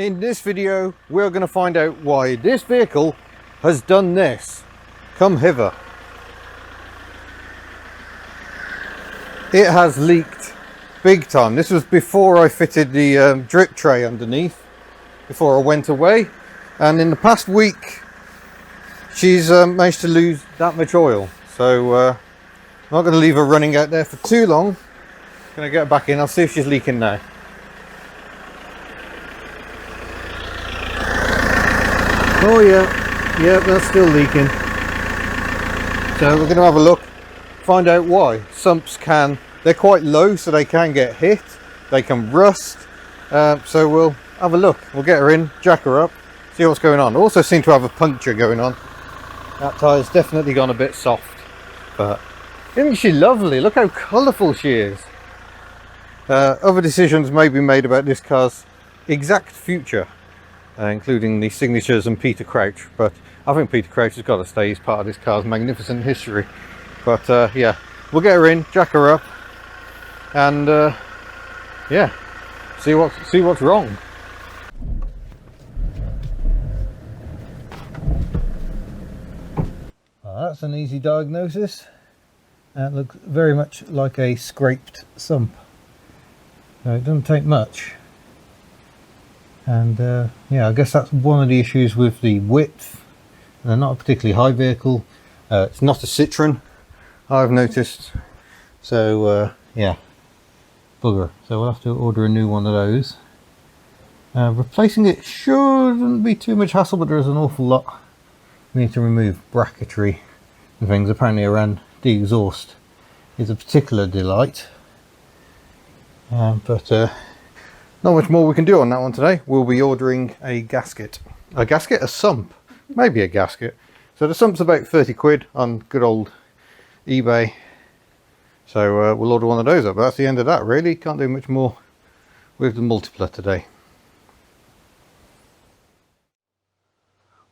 In this video, we're going to find out why this vehicle has done this. Come hither. It has leaked big time. This was before I fitted the drip tray underneath, before I went away. And in the past week, she's managed to lose that much oil. So I'm not going to leave her running out there for too long. Going to get her back in. I'll see if she's leaking now. Oh yeah, that's still leaking. So we're going to have a look, find out why. Sumps they're quite low, so they can get hit, they can rust. So we'll have a look. We'll get her in, jack her up, see what's going on. Also seem to have a puncture going on. That tyre's definitely gone a bit soft, but isn't she lovely? Look how colourful she is. Other decisions may be made about this car's exact future, including the signatures and Peter Crouch, but I think Peter Crouch has got to stay. He's part of this car's magnificent history. But yeah, we'll get her in, jack her up, and yeah, see what's wrong. Well, that's an easy diagnosis. That looks very much like a scraped sump. So it doesn't take much. And yeah, I guess that's one of the issues with the width. They're not a particularly high vehicle. It's not a Citroen, I've noticed. So yeah, bugger. So we'll have to order a new one of those. Replacing it shouldn't be too much hassle, but there is an awful lot. We need to remove bracketry and things. Apparently around the exhaust is a particular delight. But not much more we can do on that one today. We'll be ordering a gasket. A gasket? A sump? Maybe a gasket. So the sump's about 30 quid on good old eBay. So we'll order one of those up. But that's the end of that really. Can't do much more with the Multipla today.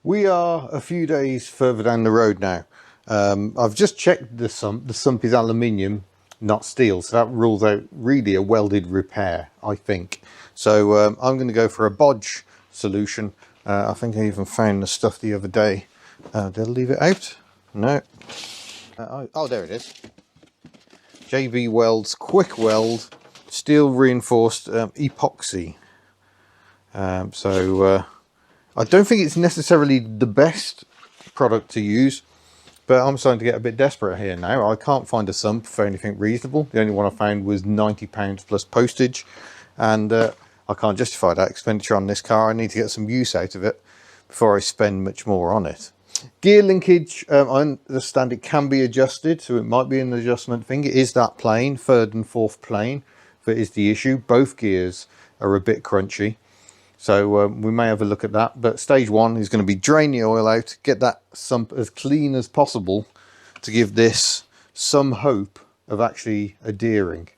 We are a few days further down the road now. I've just checked the sump. The sump is aluminium, not steel, so that rules out really a welded repair, I think. So I'm going to go for a bodge solution. I think I even found the stuff the other day. Did I leave it out? No. Oh, there it is. JB Weld KwikWeld steel reinforced epoxy. So I don't think it's necessarily the best product to use, but I'm starting to get a bit desperate here now. I can't find a sump for anything reasonable. The only one I found was £90 plus postage, and I can't justify that expenditure on this car. I need to get some use out of it before I spend much more on it. Gear linkage, I understand it can be adjusted, so it might be an adjustment thing. It is that plane, third and fourth plane, that is the issue. Both gears are a bit crunchy. So we may have a look at that, but stage one is going to be drain the oil out, get that sump as clean as possible to give this some hope of actually adhering.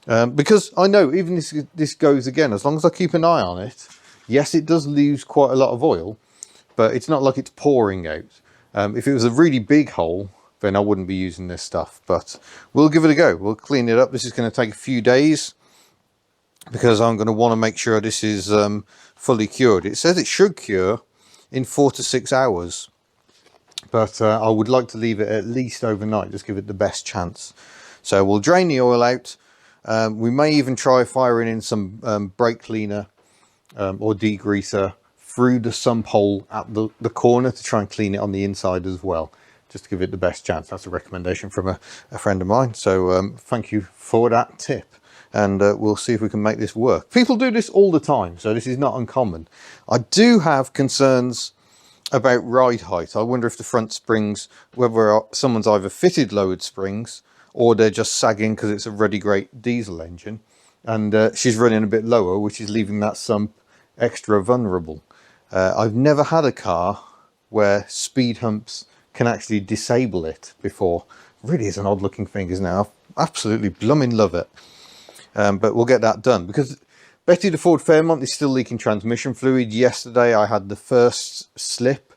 Because I know even if this goes again, as long as I keep an eye on it, yes, it does lose quite a lot of oil, but it's not like it's pouring out. If it was a really big hole, then I wouldn't be using this stuff, but we'll give it a go. We'll clean it up. This is going to take a few days, because I'm going to want to make sure this is fully cured. It says it should cure in 4 to 6 hours, but I would like to leave it at least overnight, just give it the best chance. So we'll drain the oil out. We may even try firing in some brake cleaner or degreaser through the sump hole at the corner to try and clean it on the inside as well, just to give it the best chance. That's a recommendation from a friend of mine, so thank you for that tip. And we'll see if we can make this work. People do this all the time, so this is not uncommon. I do have concerns about ride height. I wonder if the front springs, whether someone's either fitted lowered springs or they're just sagging because it's a ruddy great diesel engine, and she's running a bit lower, which is leaving that sump extra vulnerable. I've never had a car where speed humps can actually disable it before. It really is an odd looking thing, isn't it? I absolutely blooming love it. But we'll get that done, because Betty the Ford Fairmont is still leaking transmission fluid. Yesterday I had the first slip.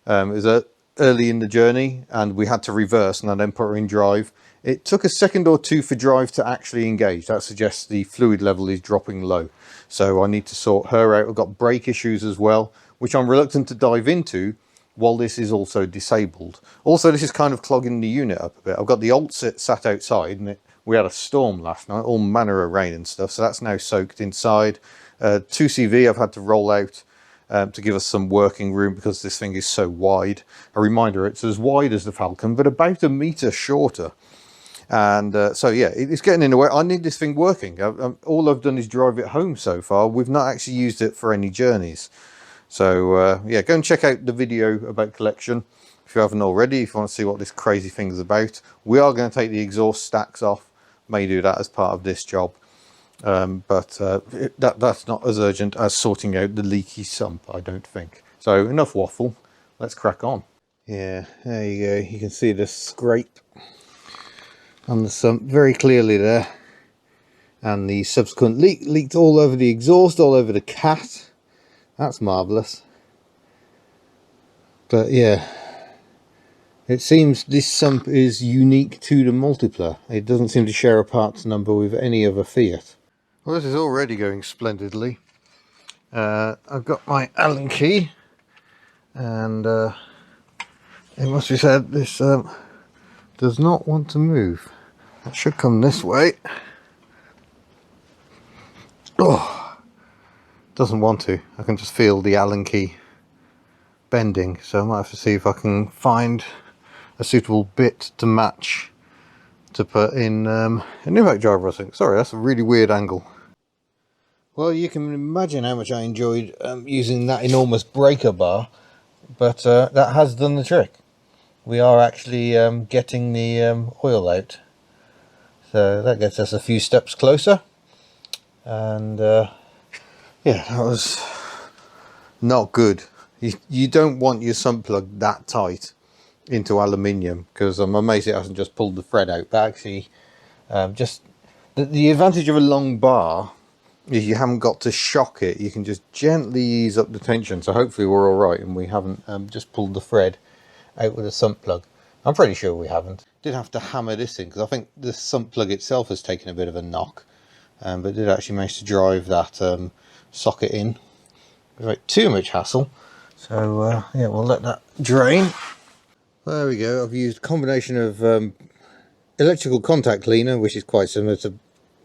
It was early in the journey and we had to reverse, and I then put her in drive. It took a second or two for drive to actually engage. That suggests the fluid level is dropping low. So I need to sort her out. I've got brake issues as well, which I'm reluctant to dive into while this is also disabled. Also, this is kind of clogging the unit up a bit. I've got the alt sat outside, and we had a storm last night, all manner of rain and stuff, so that's now soaked inside. 2CV I've had to roll out to give us some working room because this thing is so wide. A reminder, it's as wide as the Falcon, but about 1 metre shorter. And so yeah, it's getting in the way. I need this thing working. All I've done is drive it home so far. We've not actually used it for any journeys. So yeah, go and check out the video about collection if you haven't already, if you want to see what this crazy thing is about. We are going to take the exhaust stacks off. May do that as part of this job. But that's not as urgent as sorting out the leaky sump, I don't think. So enough waffle. Let's crack on. Yeah, there you go. You can see the scrape on the sump very clearly there, and the subsequent leaked all over the exhaust, all over the cat. That's marvellous. But yeah, it seems this sump is unique to the Multipla. It doesn't seem to share a parts number with any other Fiat. Well, this is already going splendidly. I've got my Allen key, and it must be said this does not want to move. That should come this way. Oh, doesn't want to. I can just feel the Allen key bending, so I might have to see if I can find a suitable bit to match to put in an impact driver, I think. Sorry, that's a really weird angle. Well, you can imagine how much I enjoyed using that enormous breaker bar, but that has done the trick. We are actually getting the oil out, so that gets us a few steps closer. And yeah, that was not good. You don't want your sump plug that tight into aluminium, because I'm amazed it hasn't just pulled the thread out. But actually, just the advantage of a long bar is you haven't got to shock it. You can just gently ease up the tension. So hopefully we're all right, and we haven't just pulled the thread out with a sump plug. I'm pretty sure we haven't. Did have to hammer this in because I think the sump plug itself has taken a bit of a knock, but did actually manage to drive that socket in without too much hassle. So yeah, we'll let that drain. There we go. I've used a combination of electrical contact cleaner, which is quite similar to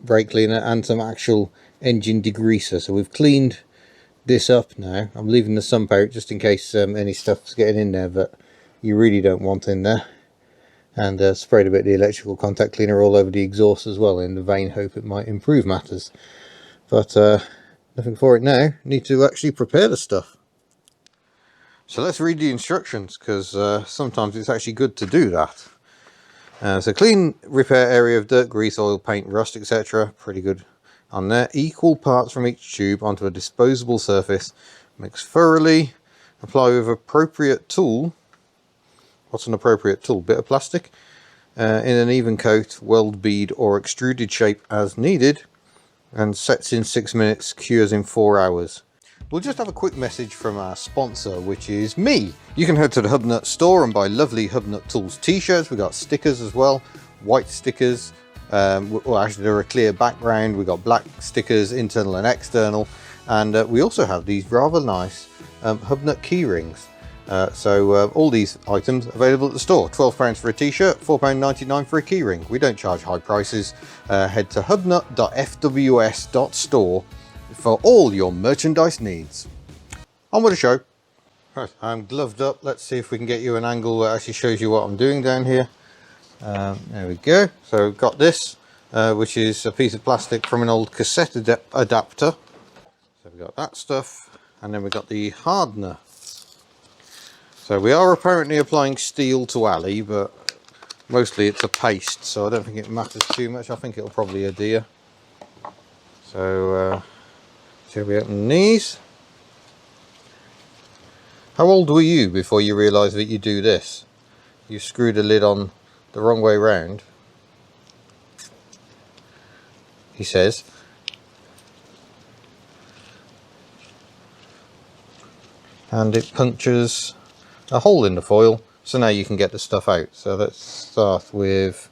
brake cleaner, and some actual engine degreaser. So we've cleaned this up now. I'm leaving the sump out just in case any stuff's getting in there that you really don't want in there, and sprayed a bit of the electrical contact cleaner all over the exhaust as well, in the vain hope it might improve matters. But nothing for it now. Need to actually prepare the stuff. So let's read the instructions, because sometimes it's actually good to do that. So clean repair area of dirt, grease, oil, paint, rust, etc. Pretty good on there. Equal parts from each tube onto a disposable surface. Mix thoroughly. Apply with appropriate tool. What's an appropriate tool? Bit of plastic. In an even coat, weld bead or extruded shape as needed. And sets in 6 minutes, cures in 4 hours. We'll just have a quick message from our sponsor, which is me. You can head to the Hubnut store and buy lovely Hubnut Tools t-shirts. We've got stickers as well, white stickers. Well, actually they're a clear background. We've got black stickers, internal and external. And we also have these rather nice Hubnut key rings. So all these items available at the store. £12 for a t-shirt, £4.99 for a key ring. We don't charge high prices. Head to hubnut.fws.store for all your merchandise needs. On with the show. Right, I'm gloved up. Let's see if we can get you an angle that actually shows you what I'm doing down here. There we go. So we've got this, which is a piece of plastic from an old cassette adapter. So we've got that stuff, and then we've got the hardener. So we are apparently applying steel to alley, but mostly it's a paste, so I don't think it matters too much. I think it'll probably adhere. So shall we open these? How old were you before you realised that you do this? You screw the lid on the wrong way round, he says. And it punctures a hole in the foil, so now you can get the stuff out. So let's start with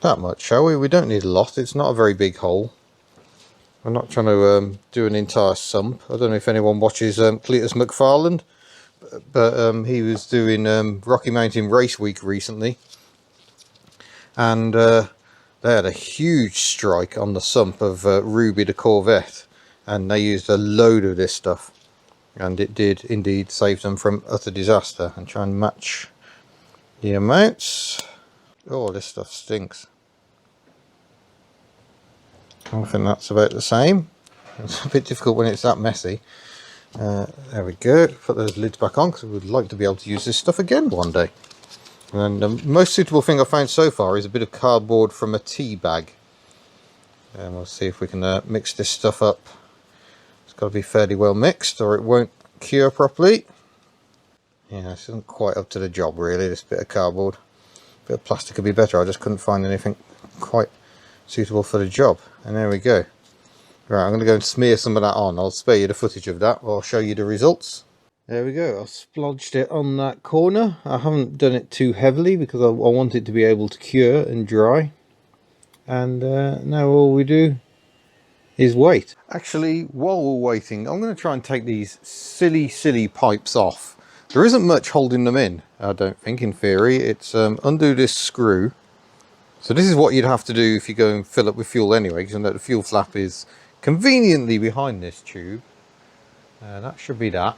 that much, shall we? We don't need a lot. It's not a very big hole. I'm not trying to do an entire sump. I don't know if anyone watches Cletus McFarland, but he was doing Rocky Mountain Race Week recently, and they had a huge strike on the sump of Ruby the Corvette, and they used a load of this stuff, and it did indeed save them from utter disaster. And try and match the amounts. Oh, this stuff stinks. I think that's about the same. It's a bit difficult when it's that messy. There we go. Put those lids back on because we would like to be able to use this stuff again one day. And the most suitable thing I've found so far is a bit of cardboard from a tea bag. And we'll see if we can mix this stuff up. It's got to be fairly well mixed or it won't cure properly. Yeah, this isn't quite up to the job really, this bit of cardboard. A bit of plastic could be better. I just couldn't find anything quite suitable for the job. And there we go. Right, I'm going to go and smear some of that on. I'll spare you the footage of that. I'll show you the results. There we go. I've splodged it on that corner. I haven't done it too heavily because I want it to be able to cure and dry. And now all we do is wait. Actually, while we're waiting, I'm going to try and take these silly pipes off. There isn't much holding them in, I don't think, in theory. It's undo this screw. So this is what you'd have to do if you go and fill up with fuel anyway, because you know the fuel flap is conveniently behind this tube. That should be that.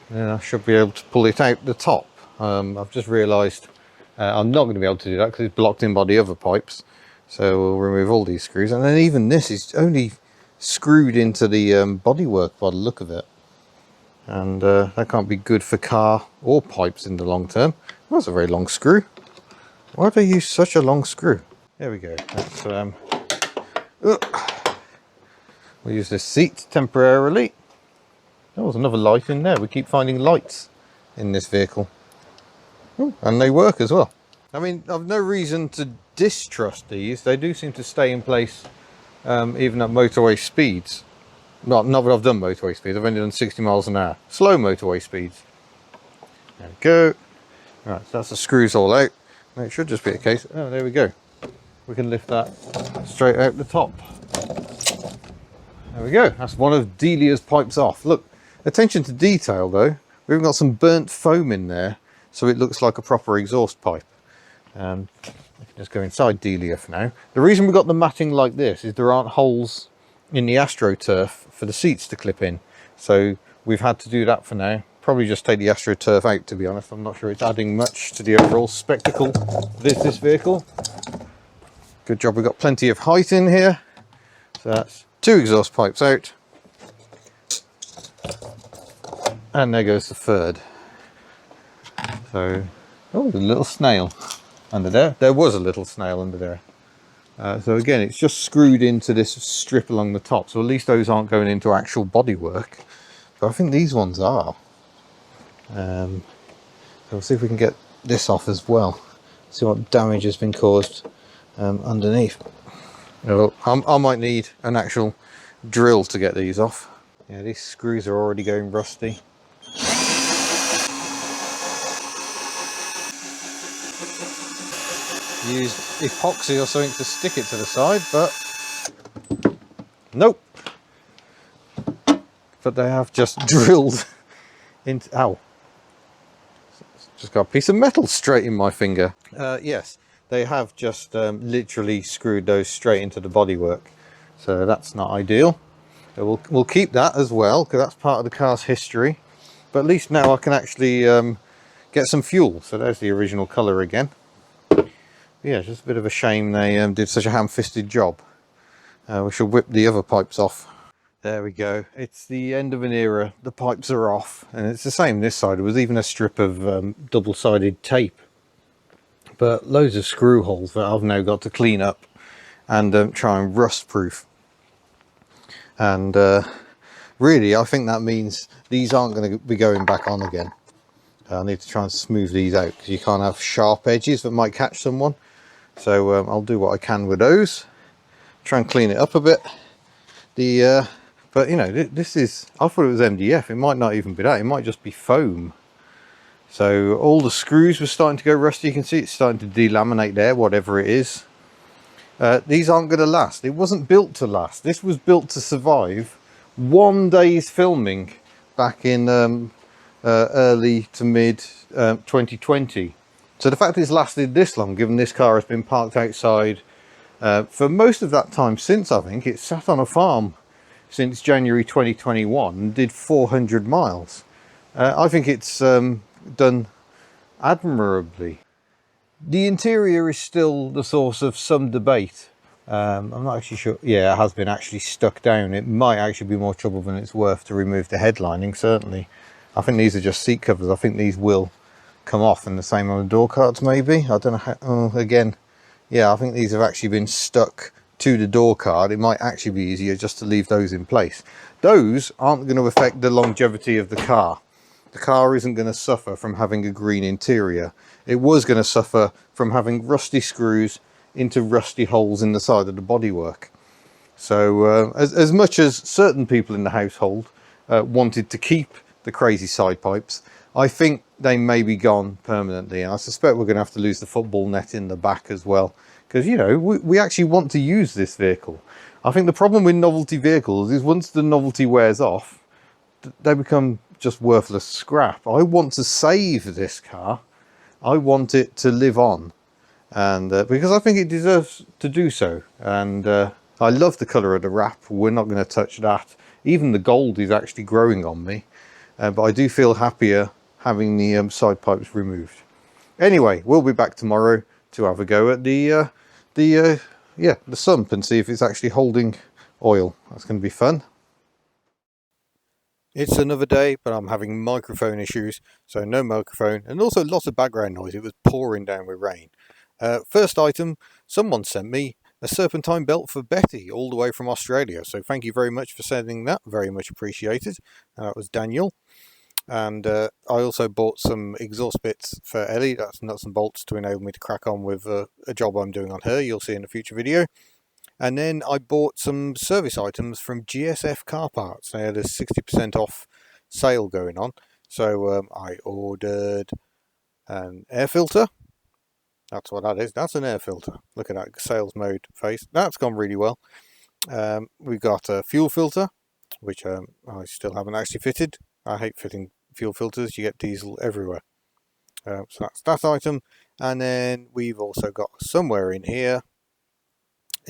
And then I should be able to pull it out the top. I've just realised I'm not going to be able to do that because it's blocked in by the other pipes. So we'll remove all these screws. And then even this is only screwed into the bodywork by the look of it. And that can't be good for car or pipes in the long term. That's a very long screw. Why do they use such a long screw? There we go. That's, we'll use this seat temporarily. There was another light in there. We keep finding lights in this vehicle. Ooh, and they work as well. I mean, I've no reason to distrust these. They do seem to stay in place even at motorway speeds. Well, not that I've done motorway speeds. I've only done 60 miles an hour. Slow motorway speeds. There we go. Right, so that's the screws all out. It should just be a case. Oh, there we go. We can lift that straight out the top. There we go. That's one of Delia's pipes off. Look, attention to detail though. We've even got some burnt foam in there, so it looks like a proper exhaust pipe. I can just go inside Delia for now. The reason we've got the matting like this is there aren't holes in the AstroTurf for the seats to clip in. So we've had to do that for now. Probably just take the AstroTurf out, to be honest. I'm not sure it's adding much to the overall spectacle of this vehicle. Good job, we've got plenty of height in here. So that's two exhaust pipes out. And there goes the third. So, oh, there's a little snail under there. There was a little snail under there. So again, it's just screwed into this strip along the top. So at least those aren't going into actual bodywork. But I think these ones are. So we'll see if we can get this off as well. See what damage has been caused underneath. I might need an actual drill to get these off. Yeah, these screws are already going rusty. Used epoxy or something to stick it to the side, but nope. But they have just drilled into, ow, just got a piece of metal straight in my finger. Yes, they have just literally screwed those straight into the bodywork, so that's not ideal. So we'll keep that as well because that's part of the car's history. But at least now I can actually get some fuel. So there's the original colour again. Yeah, it's just a bit of a shame they did such a ham-fisted job. We shall whip the other pipes off. There we go. It's the end of an era. The pipes are off, and it's the same this side. There was even a strip of double-sided tape, but loads of screw holes that I've now got to clean up and try and rust-proof. And really, I think that means these aren't going to be going back on again. I need to try and smooth these out because you can't have sharp edges that might catch someone. So I'll do what I can with those. Try and clean it up a bit. But you know, this is, I thought it was MDF. It might not even be that. It might just be foam. So all the screws were starting to go rusty. You can see it's starting to delaminate there, whatever it is. These aren't going to last. It wasn't built to last. This was built to survive 1 day's filming back in early to mid 2020. So the fact it's lasted this long, given this car has been parked outside for most of that time since, I think it sat on a farm since January 2021 and did 400 miles. I think it's done admirably. The interior is still the source of some debate. I'm not actually sure. Yeah, it has been actually stuck down. It might actually be more trouble than it's worth to remove the headlining, certainly. I think these are just seat covers. I think these will come off, and the same on the door cards maybe. I don't know how, again, yeah, I think these have actually been stuck to the door card. It might actually be easier just to leave those in place. Those aren't going to affect the longevity of the car. The car isn't going to suffer from having a green interior. It was going to suffer from having rusty screws into rusty holes in the side of the bodywork. So as much as certain people in the household wanted to keep the crazy side pipes, I think they may be gone permanently, and I suspect we're going to have to lose the football net in the back as well, because, you know, we actually want to use this vehicle. I think the problem with novelty vehicles is once the novelty wears off, they become just worthless scrap. I want to save this car. I want it to live on, and because I think it deserves to do so. And I love the colour of the wrap. We're not going to touch that. Even the gold is actually growing on me, but I do feel happier having the side pipes removed. Anyway, we'll be back tomorrow to have a go at the sump and see if it's actually holding oil. That's going to be fun. It's another day, but I'm having microphone issues, so no microphone, and also lots of background noise. It was pouring down with rain. First item, someone sent me a serpentine belt for Betty all the way from Australia, so thank you very much for sending that, very much appreciated. That was Daniel. And I also bought some exhaust bits for Ellie. That's nuts and bolts to enable me to crack on with a job I'm doing on her. You'll see in a future video. And then I bought some service items from GSF Car Parts. They had a 60% off sale going on. So I ordered an air filter. That's what that is. That's an air filter. Look at that sales mode face. That's gone really well. We've got a fuel filter, which I still haven't actually fitted. I hate fitting fuel filters. You get diesel everywhere. So that's that item. And then we've also got somewhere in here,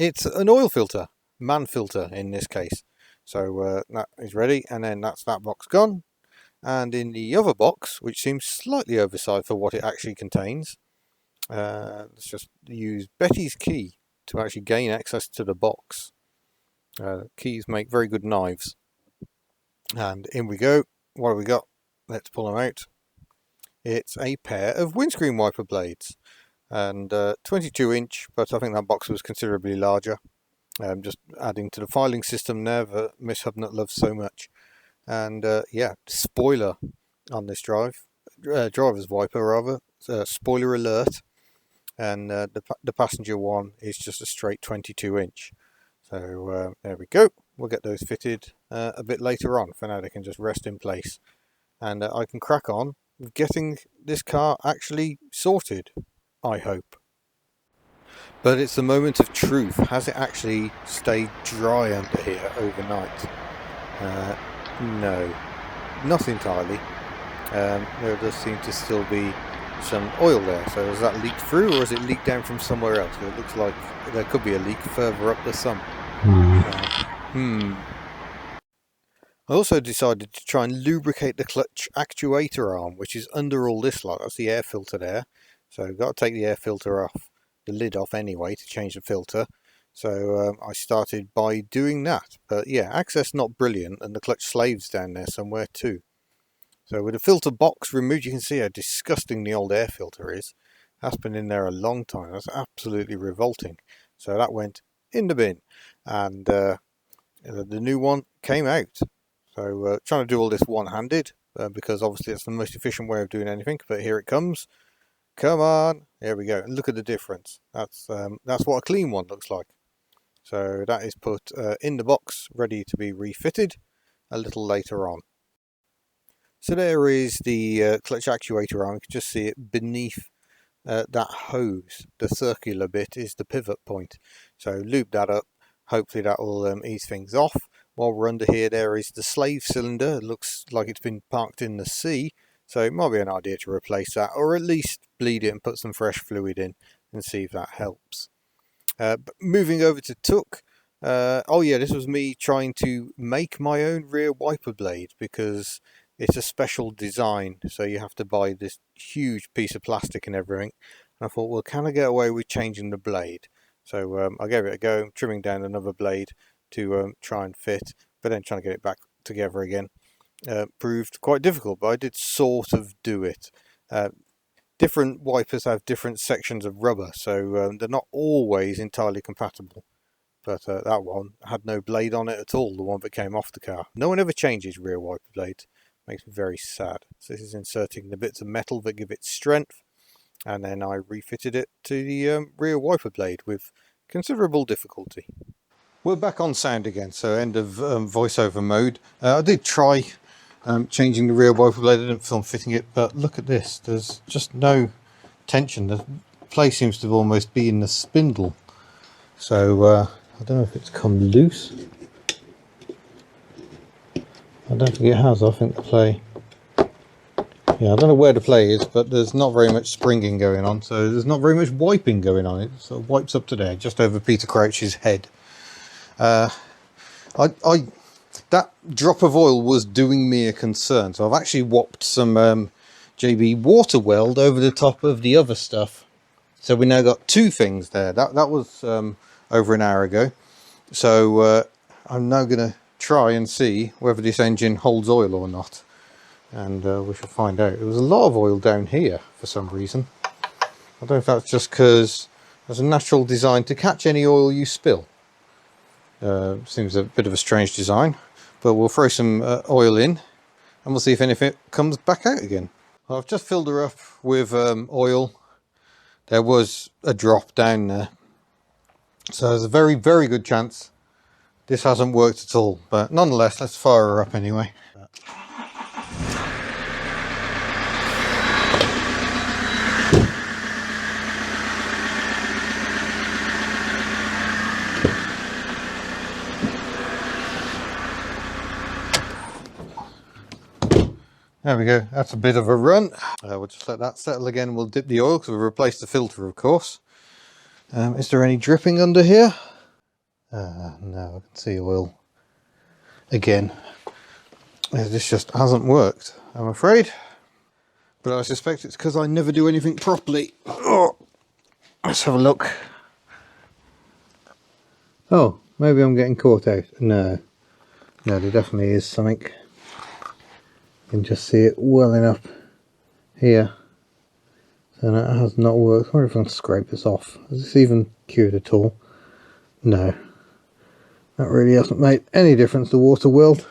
it's an oil filter, man filter in this case. So that is ready, and then that's that box gone. And in the other box, which seems slightly oversized for what it actually contains, let's just use Betty's key to actually gain access to the box. Keys make very good knives. And in we go. What have we got? Let's pull them out. It's a pair of windscreen wiper blades, and 22 inch, but I think that box was considerably larger. Just adding to the filing system there that Miss Hubnut loves so much. And yeah, spoiler on this driver's wiper rather, spoiler alert. And the passenger one is just a straight 22 inch. So there we go. We'll get those fitted a bit later on. For now they can just rest in place, and I can crack on with getting this car actually sorted, I hope. But it's the moment of truth. Has it actually stayed dry under here overnight? No, not entirely. There does seem to still be some oil there. So has that leaked through, or has it leaked down from somewhere else? It looks like there could be a leak further up the sump. I also decided to try and lubricate the clutch actuator arm, which is under all this lot. That's the air filter there. So I've got to take the air filter off, the lid off anyway, to change the filter. So I started by doing that. But yeah, access not brilliant, and the clutch slaves down there somewhere too. So with the filter box removed, you can see how disgusting the old air filter is. That's been in there a long time. That's absolutely revolting. So that went in the bin, and the new one came out. So trying to do all this one-handed, because obviously it's the most efficient way of doing anything. But here it comes. Come on, there we go. And look at the difference. That's what a clean one looks like. So that is put in the box, ready to be refitted a little later on. So there is the clutch actuator arm. You can just see it beneath that hose. The circular bit is the pivot point. So loop that up. Hopefully that will ease things off. While we're under here, there is the slave cylinder. It looks like it's been parked in the sea. So it might be an idea to replace that, or at least bleed it and put some fresh fluid in and see if that helps. But moving over to Took. Oh yeah, this was me trying to make my own rear wiper blade because it's a special design, so you have to buy this huge piece of plastic and everything. And I thought, well, can I get away with changing the blade? So I gave it a go, trimming down another blade to try and fit, but then trying to get it back together again proved quite difficult, but I did sort of do it. Different wipers have different sections of rubber, so they're not always entirely compatible. But that one had no blade on it at all, the one that came off the car. No one ever changes rear wiper blades. Makes me very sad. So this is inserting the bits of metal that give it strength, and then I refitted it to the rear wiper blade with considerable difficulty. We're back on sound again, so end of voiceover mode. I did try changing the rear wiper blade. I didn't film fitting it, but look at this. There's just no tension. The play seems to almost be in the spindle. So I don't know if it's come loose. I don't think it has. I think the play... Yeah, I don't know where the play is, but there's not very much springing going on, so there's not very much wiping going on. It sort of wipes up to there, just over Peter Crouch's head. That drop of oil was doing me a concern, so I've actually whopped some JB Weld over the top of the other stuff. So we now got two things there. That was over an hour ago. So I'm now going to try and see whether this engine holds oil or not. And we shall find out. There was a lot of oil down here for some reason. I don't know if that's just because there's a natural design to catch any oil you spill. Seems a bit of a strange design. But we'll throw some oil in and we'll see if anything comes back out again. Well, I've just filled her up with oil. There was a drop down there. So there's a very, very good chance this hasn't worked at all. But nonetheless, let's fire her up anyway. There we go, that's a bit of a run. We'll just let that settle again. We'll dip the oil because we've replaced the filter, of course. Is there any dripping under here? No, I can see oil again. This just hasn't worked, I'm afraid. But I suspect it's because I never do anything properly. Oh, let's have a look. Oh, maybe I'm getting caught out. No, there definitely is something. You can just see it welling up here. So that has not worked. I wonder if I can scrape this off. Has this even cured at all? No. That really hasn't made any difference, the water weld.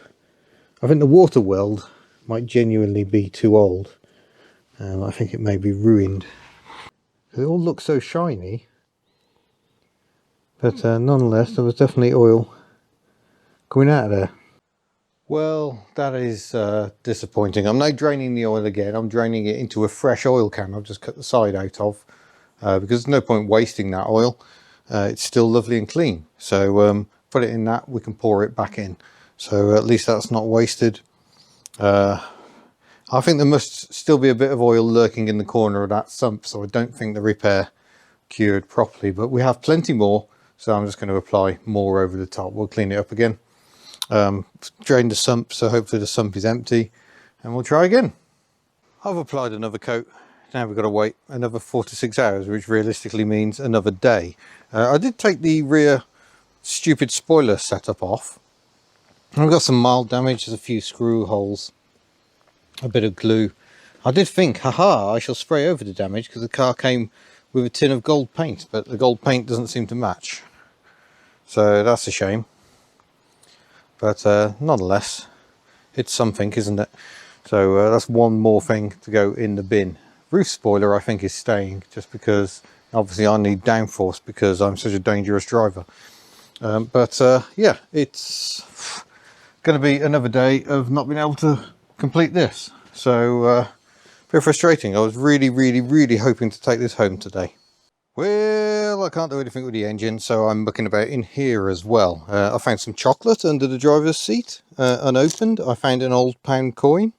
I think the water weld might genuinely be too old. I think it may be ruined. It all looks so shiny. But nonetheless, there was definitely oil coming out of there. Well, that is disappointing. I'm now draining the oil again. I'm draining it into a fresh oil can I've just cut the side out of because there's no point wasting that oil. It's still lovely and clean. So put it in that, we can pour it back in. So at least that's not wasted. I think there must still be a bit of oil lurking in the corner of that sump, so I don't think the repair cured properly. But we have plenty more, so I'm just going to apply more over the top. We'll clean it up again. Drain the sump, so hopefully the sump is empty, and we'll try again. I've applied another coat. Now we've got to wait another 4 to 6 hours, which realistically means another day. I did take the rear stupid spoiler setup off. I've got some mild damage. There's a few screw holes, a bit of glue. I did think, haha, I shall spray over the damage because the car came with a tin of gold paint, but the gold paint doesn't seem to match. So that's a shame. But nonetheless, it's something, isn't it? So that's one more thing to go in the bin. Roof spoiler, I think, is staying, just because obviously I need downforce because I'm such a dangerous driver. Yeah, it's going to be another day of not being able to complete this. So a bit frustrating. I was really hoping to take this home today. Well, I can't do anything with the engine, so I'm looking about in here as well. I found some chocolate under the driver's seat, unopened. I found an old pound coin.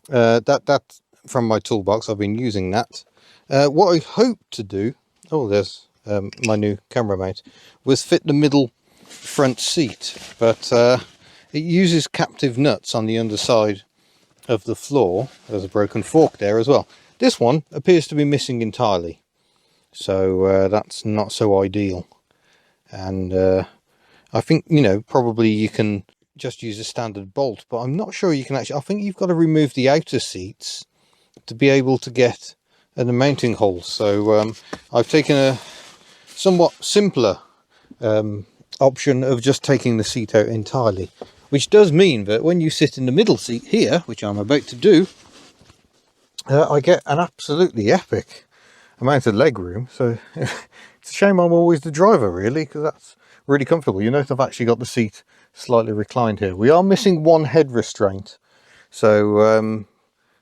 That from my toolbox. I've been using that. What I hope to do, oh, there's my new camera mount, was fit the middle front seat, but it uses captive nuts on the underside of the floor. There's a broken fork there as well. This one appears to be missing entirely, so that's not so ideal. And I think, you know, probably you can just use a standard bolt, but I'm not sure you can actually. I think you've got to remove the outer seats to be able to get the mounting holes. So I've taken a somewhat simpler option of just taking the seat out entirely, which does mean that when you sit in the middle seat here, which I'm about to do, I get an absolutely epic amount of leg room. So it's a shame I'm always the driver, really, because that's really comfortable. You notice I've actually got the seat slightly reclined here. We are missing one head restraint, so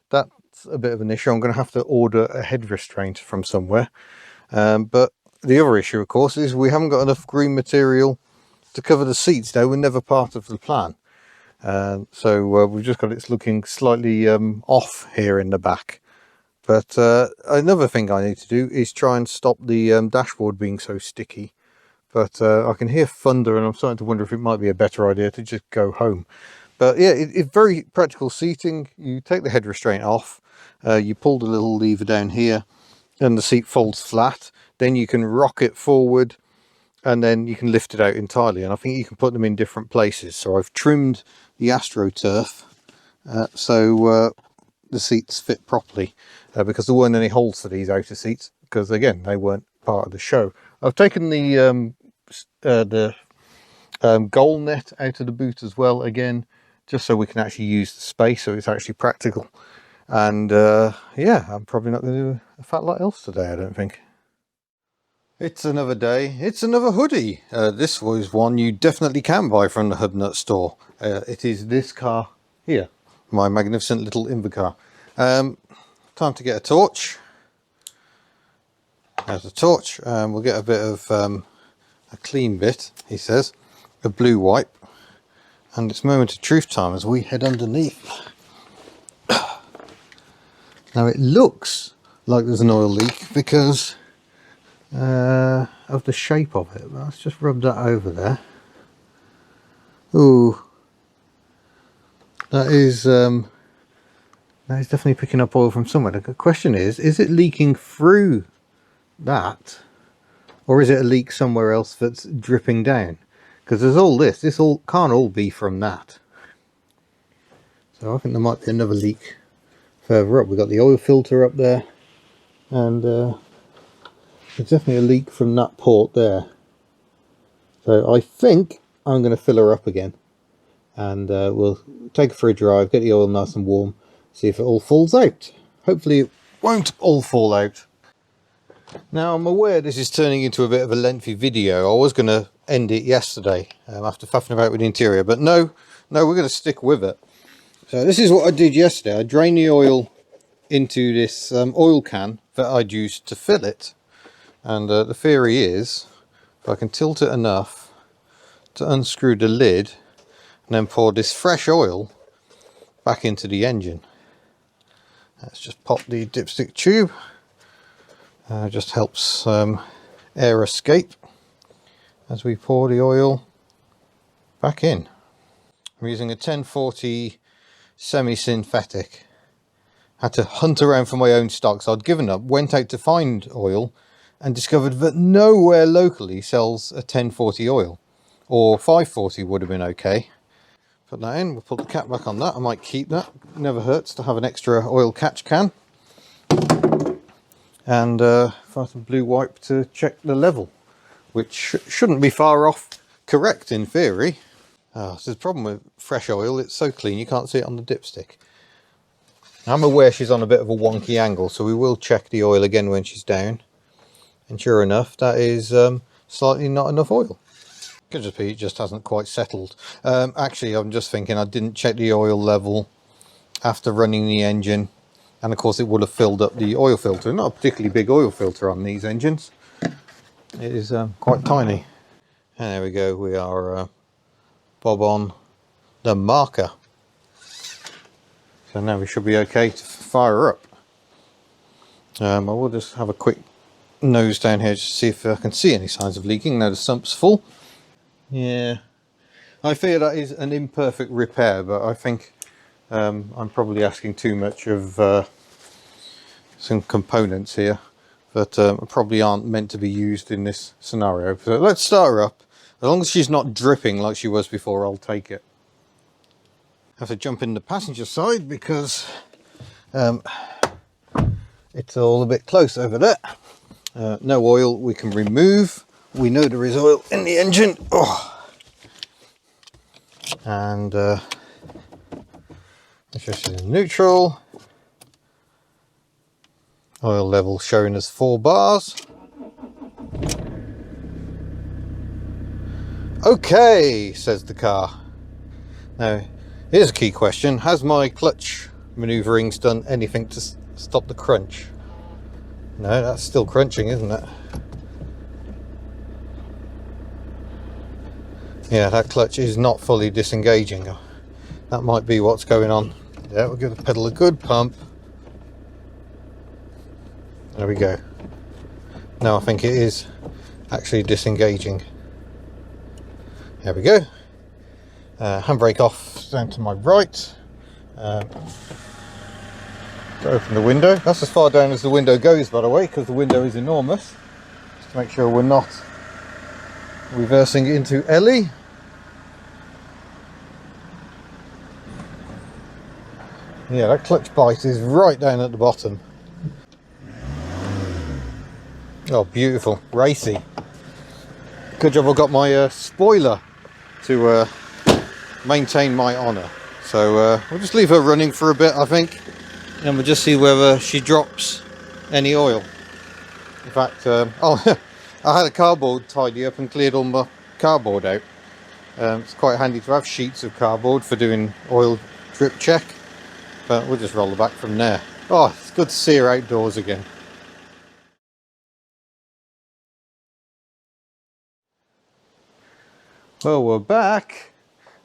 that's a bit of an issue. I'm going to have to order a head restraint from somewhere. But the other issue, of course, is we haven't got enough green material to cover the seats. They were never part of the plan. So we've just got it looking slightly off here in the back. But another thing I need to do is try and stop the dashboard being so sticky. But I can hear thunder, and I'm starting to wonder if it might be a better idea to just go home. But yeah, it's very practical seating. You take the head restraint off, you pull the little lever down here, and the seat folds flat. Then you can rock it forward, and then you can lift it out entirely. And I think you can put them in different places. So I've trimmed the AstroTurf so the seats fit properly, because there weren't any holes for these outer seats, because again, they weren't part of the show. I've taken the goal net out of the boot as well, again, just so we can actually use the space, so it's actually practical. And yeah, I'm probably not going to do a fat lot else today, I don't think. It's another day, it's another hoodie. This was one you definitely can buy from the Hubnut store. It is this car here, my magnificent little Invacar. Time to get a torch. There's a torch. We'll get a bit of a clean bit, he says, a blue wipe, and it's moment of truth time as we head underneath. Now it looks like there's an oil leak because of the shape of it. Let's just rub that over there. Ooh, that is definitely picking up oil from somewhere. The question is it leaking through that, or is it a leak somewhere else that's dripping down? Because there's all this all can't all be from that. So I think there might be another leak further up. We've got the oil filter up there, and there's definitely a leak from that port there. So I think I'm going to fill her up again, and we'll take her for a drive, get the oil nice and warm, see if it all falls out. Hopefully it won't all fall out. Now I'm aware this is turning into a bit of a lengthy video. I was going to end it yesterday after faffing about with the interior, but no, we're going to stick with it. So this is what I did yesterday. I drained the oil into this oil can that I'd used to fill it, and the theory is if I can tilt it enough to unscrew the lid and then pour this fresh oil back into the engine. Let's just pop the dipstick tube. Just helps air escape as we pour the oil back in. I'm using a 1040 semi-synthetic. Had to hunt around for my own stock, so I'd given up, went out to find oil, and discovered that nowhere locally sells a 1040 oil, or 540 would have been okay. Put that in, we'll put the cap back on that. I might keep that, never hurts to have an extra oil catch can. And find some blue wipe to check the level, which shouldn't be far off correct in theory. So the problem with fresh oil, it's so clean you can't see it on the dipstick. I'm aware she's on a bit of a wonky angle, so we will check the oil again when she's down. And sure enough, that is slightly not enough oil. Could just be it just hasn't quite settled. Actually, I'm just thinking I didn't check the oil level after running the engine, and of course it would have filled up the oil filter. Not a particularly big oil filter on these engines. It is quite tiny. And there we go, we are bob on the marker. So now we should be okay to fire up. I will just have a quick nose down here just to see if I can see any signs of leaking. Now the sump's full. Yeah, I fear that is an imperfect repair, but I think I'm probably asking too much of some components here that probably aren't meant to be used in this scenario. So let's start her up. As long as she's not dripping like she was before, I'll take it. I have to jump in the passenger side because it's all a bit close over there. No oil we can remove. We know there is oil in the engine. Oh. And let's just in neutral. Oil level showing us 4 bars. Okay, says the car. Now, here's a key question. Has my clutch maneuverings done anything to stop the crunch? No, that's still crunching, isn't it? Yeah, that clutch is not fully disengaging. That might be what's going on. Yeah, we'll give the pedal a good pump. There we go. Now I think it is actually disengaging. There we go. Handbrake off down to my right. Open the window. That's as far down as the window goes, by the way, because the window is enormous. Just to make sure we're not reversing into Ellie. Yeah, that clutch bite is right down at the bottom. Oh, beautiful, racy. Good job I've got my spoiler to maintain my honour. So we'll just leave her running for a bit, I think, and we'll just see whether she drops any oil. In fact, oh, I had a cardboard tidy up and cleared all my cardboard out. It's quite handy to have sheets of cardboard for doing oil drip check, but we'll just roll her back from there. Oh, it's good to see her outdoors again. Well, we're back.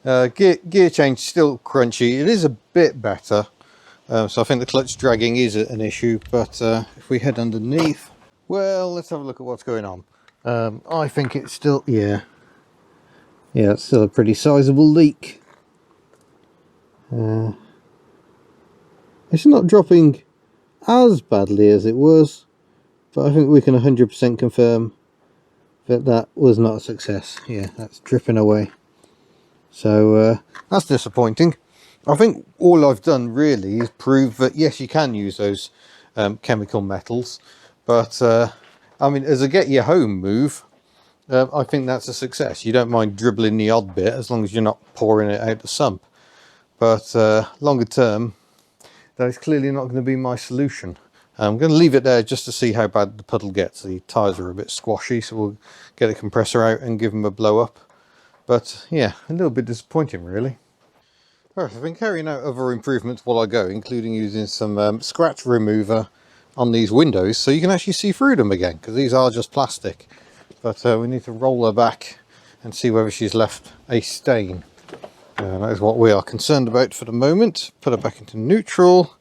Gear change still crunchy. It is a bit better. So I think the clutch dragging is an issue, but if we head underneath, well, let's have a look at what's going on. I think it's still, yeah, it's still a pretty sizable leak. It's not dropping as badly as it was, but I think we can 100% confirm that that was not a success. Yeah, that's dripping away. So that's disappointing. I think all I've done really is prove that yes, you can use those chemical metals, but I mean, as a get you home move, I think that's a success. You don't mind dribbling the odd bit as long as you're not pouring it out the sump. But longer term, that is clearly not going to be my solution. I'm going to leave it there just to see how bad the puddle gets. The tyres are a bit squashy, so we'll get the compressor out and give them a blow up. But yeah, a little bit disappointing really. Right, I've been carrying out other improvements while I go, including using some scratch remover on these windows so you can actually see through them again, because these are just plastic. But we need to roll her back and see whether she's left a stain. That is what we are concerned about for the moment. Put her back into neutral.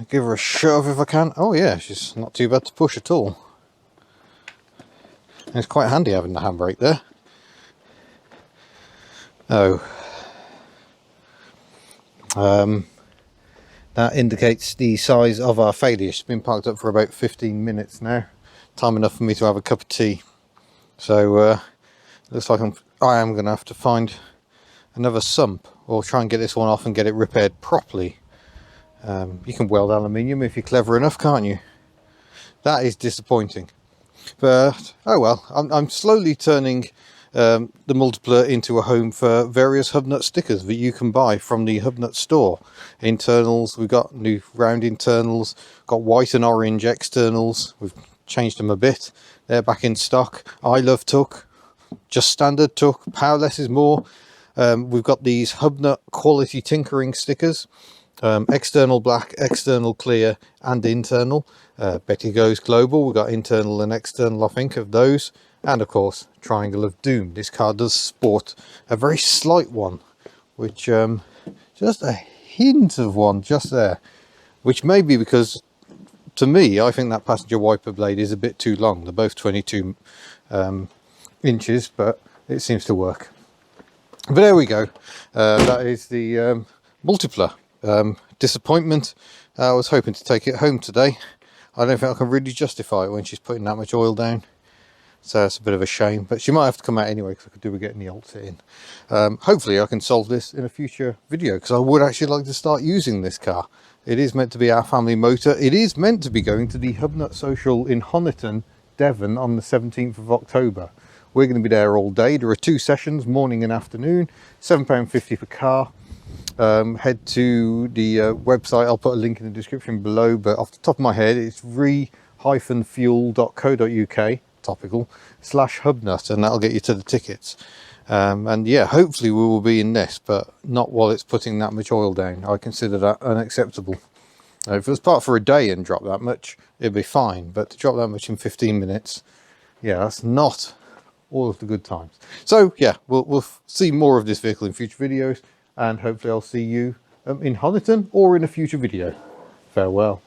Give her a shove if I can. Oh yeah, she's not too bad to push at all. And it's quite handy having the handbrake there. Oh. That indicates the size of our failure. It's been parked up for about 15 minutes now. Time enough for me to have a cup of tea. So looks like I am going to have to find another sump, or try and get this one off and get it repaired properly. You can weld aluminium if you're clever enough, can't you? That is disappointing, but oh well. I'm slowly turning the Multipla into a home for various Hubnut stickers that you can buy from the Hubnut store. Internals, we've got new round internals, got white and orange externals. We've changed them a bit. They're back in stock. I love tuck, just standard tuck, power less is more. We've got these Hubnut quality tinkering stickers. external black, external clear, and internal. Betty Goes Global, we've got internal and external, I think, of those. And of course, Triangle of Doom. This car does sport a very slight one, which just a hint of one just there, which may be because, to me, I think that passenger wiper blade is a bit too long. They're both 22 inches, but it seems to work. But there we go. That is the Multipla. Disappointment. I was hoping to take it home today. I don't think I can really justify it when she's putting that much oil down. So it's a bit of a shame, but she might have to come out anyway because I could do with getting the Alta in. Hopefully I can solve this in a future video, because I would actually like to start using this car. It is meant to be our family motor. It is meant to be going to the Hubnut Social in Honiton, Devon on the 17th of October. We're going to be there all day. There are 2 sessions, morning and afternoon, £7.50 per car. Head to the website. I'll put a link in the description below, but off the top of my head it's re-fuel.co.uk topical /Hubnut, and that'll get you to the tickets. And yeah, hopefully we will be in this, but not while it's putting that much oil down. I consider that unacceptable. If it was parked for a day and drop that much, it'd be fine, but to drop that much in 15 minutes, yeah, that's not all of the good times. So yeah, we'll see more of this vehicle in future videos, and hopefully I'll see you in Honiton or in a future video. Farewell.